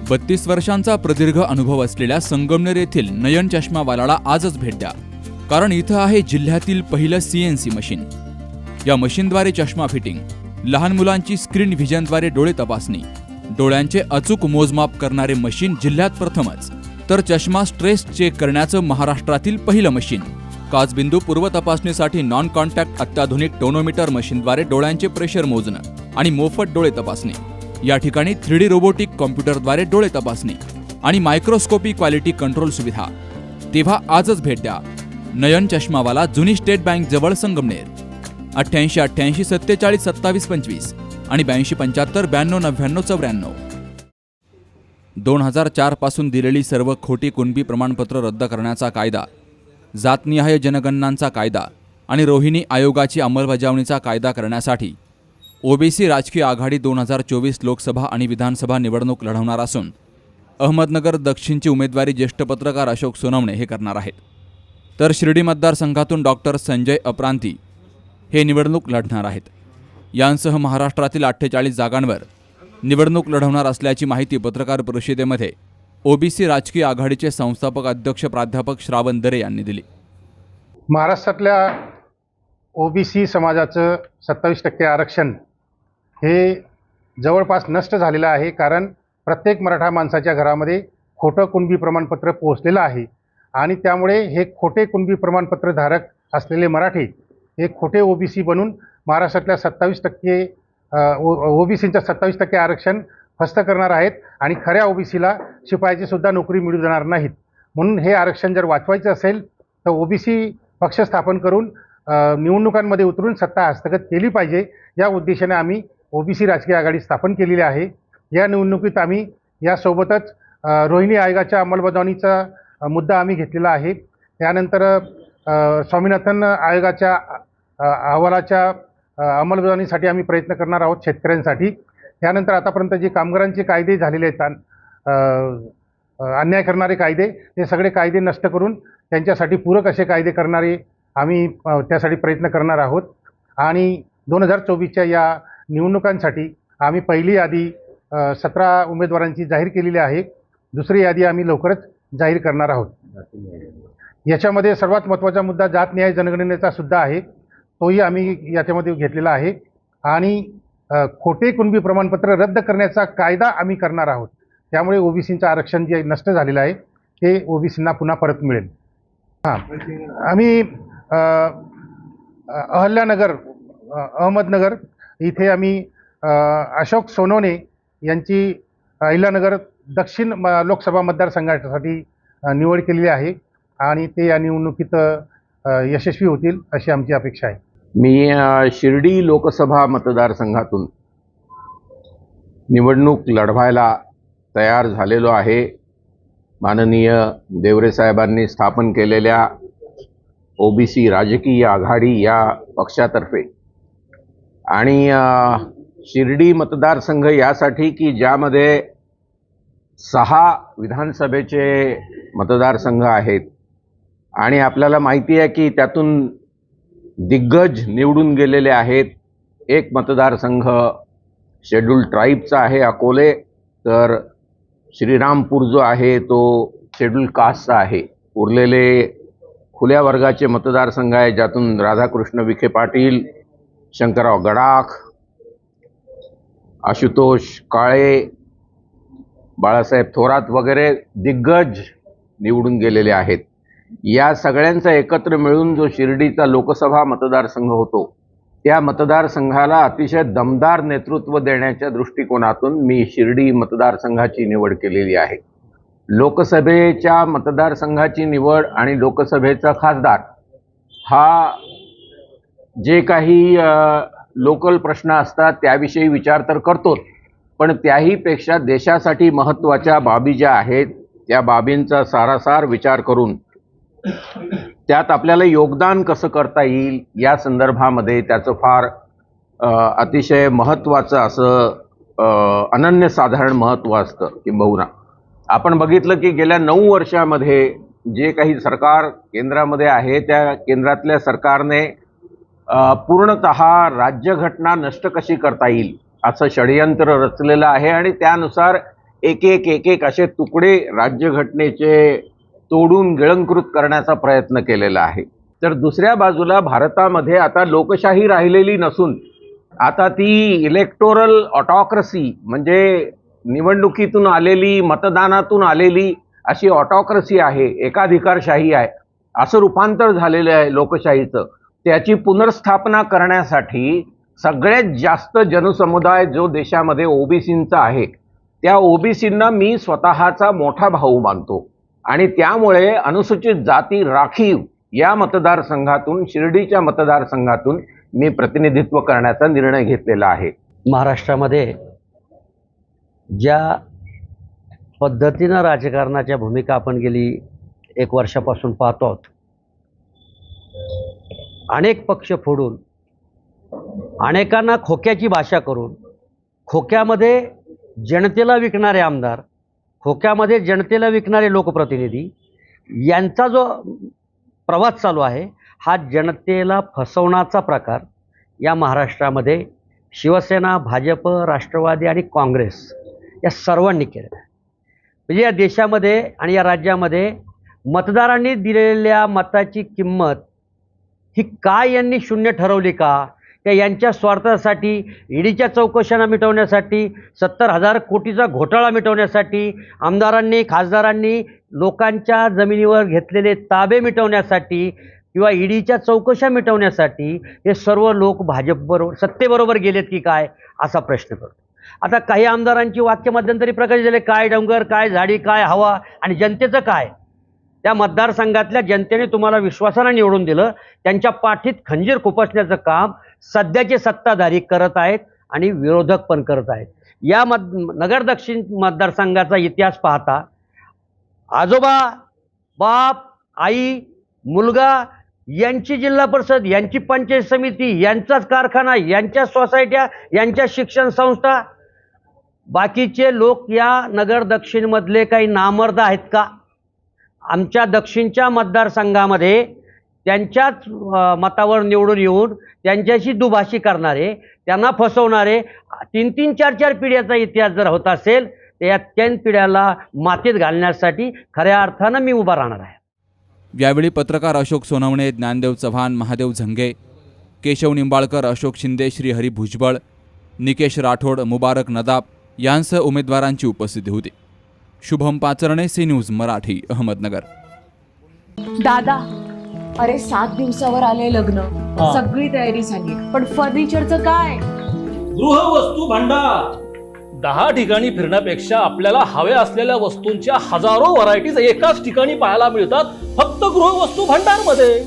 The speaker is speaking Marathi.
32 वर्षांचा प्रदीर्घ अनुभव असलेल्या संगमनेर येथील नयन चष्मावालाला आजच भेट द्या, कारण इथं आहे जिल्ह्यातील पहिलं CNC मशीन. या मशीनद्वारे चष्मा फिटिंग, लहान मुलांची स्क्रीन व्हिजनद्वारे डोळे तपासणी, डोळ्यांचे अचूक मोजमाप करणारे मशीन जिल्ह्यात प्रथमच, तर चष्मा स्ट्रेस चेक करण्याचं महाराष्ट्रातील पहिलं मशीन. काचबिंदू पूर्व तपासणीसाठी नॉन कॉन्टॅक्ट अत्याधुनिक टोनोमीटर मशीनद्वारे डोळ्यांचे प्रेशर मोजणं आणि मोफत डोळे तपासणी. या ठिकाणी 3D रोबोटिक कॉम्प्युटरद्वारे डोळे तपासणी आणि मायक्रोस्कोपी क्वालिटी कंट्रोल सुविधा. तेव्हा आजच भेट द्या नयन चष्मावाला, जुनी स्टेट बँक जवळ, संगमनेर. 8888 47 27 25 आणि 82 75 92 99 94. 2004 पासून दिलेली सर्व खोटी कुणबी प्रमाणपत्र रद्द करण्याचा कायदा, जातनिहाय जनगणनांचा कायदा आणि रोहिणी आयोगाची अंमलबजावणीचा कायदा करण्यासाठी ओबीसी राजकीय आघाडी 2024 लोकसभा आणि विधानसभा निवडणूक लढवणार असून अहमदनगर दक्षिणची उमेदवारी ज्येष्ठ पत्रकार अशोक सोनवणे हे करणार आहेत. तर शिर्डी मतदारसंघातून डॉक्टर संजय अपरांती हे निवडणूक लढणार आहेत. यांसह महाराष्ट्रातील 48 जागांवर निवडणूक लढवणार असल्याची माहिती पत्रकार परिषदेमध्ये ओबीसी राजकीय आघाडीचे संस्थापक अध्यक्ष प्राध्यापक श्रावण दरे यांनी दिली. महाराष्ट्रातल्या ओबीसी समाजाचं 27% आरक्षण हे जवळपास नष्ट झालेलं आहे, कारण प्रत्येक मराठा माणसाच्या घरामध्ये खोटं कुणबी प्रमाणपत्र पोहोचलेलं आहे आणि त्यामुळे हे खोटे कुणबी प्रमाणपत्र धारक असलेले मराठी हे खोटे ओबीसी बनून महाराष्ट्रातल्या 27% ओबीसींचं 27% आरक्षण फस्त करणार आहेत आणि खऱ्या ओबीसीला शिपायाची सुद्धा नोकरी मिळू देणार नाहीत. म्हणून हे आरक्षण जर वाचवायचं असेल तर ओबीसी पक्ष स्थापन करून निवडणुकांमध्ये उतरून सत्ता हस्तगत केली पाहिजे. या उद्देशाने आम्ही ओबीसी राजकीय आघाडी स्थापन केलेली आहे. या निवडणुकीत आम्ही यासोबतच रोहिणी आयोगाच्या अंमलबजावणीचा मुद्दा आम्ही घेतलेला आहे. त्यानंतर स्वामीनाथन आयोगाच्या अहवालाच्या अंमलबजावणीसाठी आम्ही प्रयत्न करणार आहोत शेतकऱ्यांसाठी. त्यानंतर आतापर्यंत जे कामगारांचे कायदे झालेले आहेत, अन्याय करणारे कायदे, ते सगळे कायदे नष्ट करून त्यांच्यासाठी पूरक असे कायदे करणारे आम्ही त्यासाठी प्रयत्न करणार आहोत. आणि 2024च्या या निवडणुकांसाठी आम्ही पहिली यादी 17 उमेदवारांची जाहीर केलेली आहे. दुसरी यादी आम्ही लवकरच जाहीर करणार आहोत. याच्यामध्ये सर्वात महत्त्वाचा मुद्दा जात न्याय जनगणनेचा सुद्धा आहे, तोही आम्ही याच्यामध्ये घेतलेला आहे. आणि खोटे कुणबी प्रमाणपत्र रद्द करण्याचा कायदा आम्ही करणार आहोत. त्यामुळे ओबीसींचं आरक्षण जे नष्ट झालेलं आहे ते ओबीसींना पुन्हा परत मिळेल. आम्ही अहल्यानगर, अहमदनगर इथे आम्ही अशोक सोनवणे यांची अहिल्यानगर दक्षिण लोकसभा मतदारसंघासाठी निवड केलेली आहे आणि ते या निवडणुकीत यशस्वी होतील अशी आमची अपेक्षा आहे. मी शिर्डी लोकसभा मतदारसंघातून निवडणूक लढवायला तयार झालेलो आहे. माननीय देवरे साहेबांनी स्थापन केलेल्या ओबीसी राजकीय आघाडी या पक्षातर्फे आणि शिर्डी मतदारसंघ यासाठी की ज्यामध्ये 6 विधानसभेचे मतदारसंघ आहेत आणि आपल्याला माहिती आहे की त्यातून दिग्गज निवडून गेलेले आहेत. एक मतदारसंघ शेड्यूल्ड ट्राईबचा आहे अकोले, तर श्रीरामपूर जो आहे तो शेड्यूल्ड कास्टचा आहे. उरलेले खुल्या वर्गाचे मतदारसंघ आहे, ज्यातून राधाकृष्ण विखे पाटील, शंकरराव गडाख, आशुतोष काळे, बाळासाहेब थोरात वगैरे दिग्गज निवडून गेलेले आहेत. या सगळ्यांचा एकत्र मिळून जो शिर्डीचा लोकसभा मतदारसंघ होतो, त्या मतदारसंघाला अतिशय दमदार नेतृत्व देण्याच्या दृष्टिकोनातून मी शिर्डी मतदारसंघाची निवड केलेली आहे. लोकसभेच्या मतदारसंघाची निवड आणि लोकसभेचा खासदार हा जे काही लोकल प्रश्न असतात त्याविषयी विचार तर करतोच, पण त्याहीपेक्षा देशासाठी महत्त्वाच्या बाबी ज्या आहेत त्या बाबींचा सारासार विचार करून त्यात आपल्याला योगदान कसं करता येईल या संदर्भामध्ये त्याचं फार अतिशय महत्त्वाचं असं अनन्यसाधारण महत्त्व असतं. किंबहुना आपण बघितलं की गेल्या 9 वर्षामध्ये जे काही सरकार केंद्रामध्ये आहे त्या केंद्रातल्या सरकारने पूर्णतः राज्यघटना नष्ट कशी करता येईल असं षडयंत्र रचलेलं आहे आणि त्यानुसार एक एक एक एक असे तुकडे राज्यघटनेचे तोडून गिळंकृत करण्याचा प्रयत्न केलेला आहे. तर दुसऱ्या बाजूला भारतामध्ये आता लोकशाही राहिलेली नसून आता ती इलेक्टोरल ऑटोक्रसी म्हणजे निवडणुकीतून आलेली, मतदानातून आलेली अशी ऑटोक्रसी आहे, एकाधिकारशाही आहे, असं रूपांतर झालेलं आहे लोकशाहीचं. त्याची पुनर्स्थापना करण्यासाठी सगळ्यात जास्त जनसमुदाय जो देशामध्ये ओबीसींचा आहे, त्या ओबीसींना मी स्वतःचा मोठा भाऊ मानतो आणि त्यामुळे अनुसूचित जाती राखीव या मतदारसंघातून, शिर्डीच्या मतदारसंघातून मी प्रतिनिधित्व करण्याचा निर्णय घेतलेला आहे. महाराष्ट्रामध्ये ज्या पद्धतीनं राजकारणाच्या भूमिका आपण गेली 1 वर्षापासून पाहतो आहोत, अनेक पक्ष फोडून, अनेकांना खोक्याची भाषा करून, खोक्यामध्ये जनतेला विकणारे आमदार, खोक्यामध्ये जनतेला विकणारे लोकप्रतिनिधी यांचा जो प्रवास चालू आहे, हा जनतेला फसवण्याचा प्रकार या महाराष्ट्रामध्ये शिवसेना, भाजप, राष्ट्रवादी आणि काँग्रेस या सर्वांनी केलेला आहे. म्हणजे या देशामध्ये आणि या राज्यामध्ये मतदारांनी दिलेल्या मताची किंमत ही काय यांनी शून्य ठरवली का? त्या यांच्या स्वार्थासाठी, ईडीच्या चौकशांना मिटवण्यासाठी, 70,000 कोटीचा घोटाळा मिटवण्यासाठी, आमदारांनी, खासदारांनी लोकांच्या जमिनीवर घेतलेले ताबे मिटवण्यासाठी किंवा ईडीच्या चौकशा मिटवण्यासाठी हे सर्व लोक भाजपबरोबर, सत्तेबरोबर गेलेत की काय, असा प्रश्न करतो. आता काही आमदारांची वाक्य मध्यंतरी प्रकाशित झाले, काय डोंगर, काय झाडी, काय हवा आणि जनतेचं काय? त्या मतदारसंघातल्या जनतेने तुम्हाला विश्वासानं निवडून दिलं, त्यांच्या पाठीत खंजीर खुपसण्याचं काम सध्याचे सत्ताधारी करत आहेत आणि विरोधक पण करत आहेत. या नगर दक्षिण मतदारसंघाचा इतिहास पाहता आजोबा, बाप, आई, मुलगा यांची जिल्हा परिषद, यांची पंचायत समिती, यांचाच कारखाना, यांच्या सोसायट्या, यांच्या शिक्षण संस्था, बाकीचे लोक या नगर दक्षिणमधले काही नामर्द आहेत का? आमच्या दक्षिणच्या मतदारसंघामध्ये त्यांच्याच मतावर निवडून येऊन त्यांच्याशी दुभाषी करणारे, त्यांना फसवणारे 3-3, 4-4 पिढ्याचा इतिहास जर होत असेल तर या 3 पिढ्याला मातीत घालण्यासाठी खऱ्या अर्थानं मी उभा राहणार आहे. यावेळी पत्रकार अशोक सोनवणे, ज्ञानदेव चव्हाण, महादेव झंगे, केशव निंबाळकर, अशोक शिंदे, श्रीहरी भुजबळ, निकेश राठोड, मुबारक नदाब यांसह उमेदवारांची उपस्थिती होती. Shubham Pacharne, C news Marathi, Ahmednagar. दादा, अरे 7 दिवसावर आले लग्न, सगळी तयारी झाली, पण फर्निचरचं काय? गृहवस्तू भांडार 10 ठिकाणी फिरण्यापेक्षा आपल्याला हव्या असलेल्या वस्तूंच्या हजारो व्हरायटीज एकाच ठिकाणी पाहायला मिळतात, फक्त गृहवस्तू भांडार मध्ये.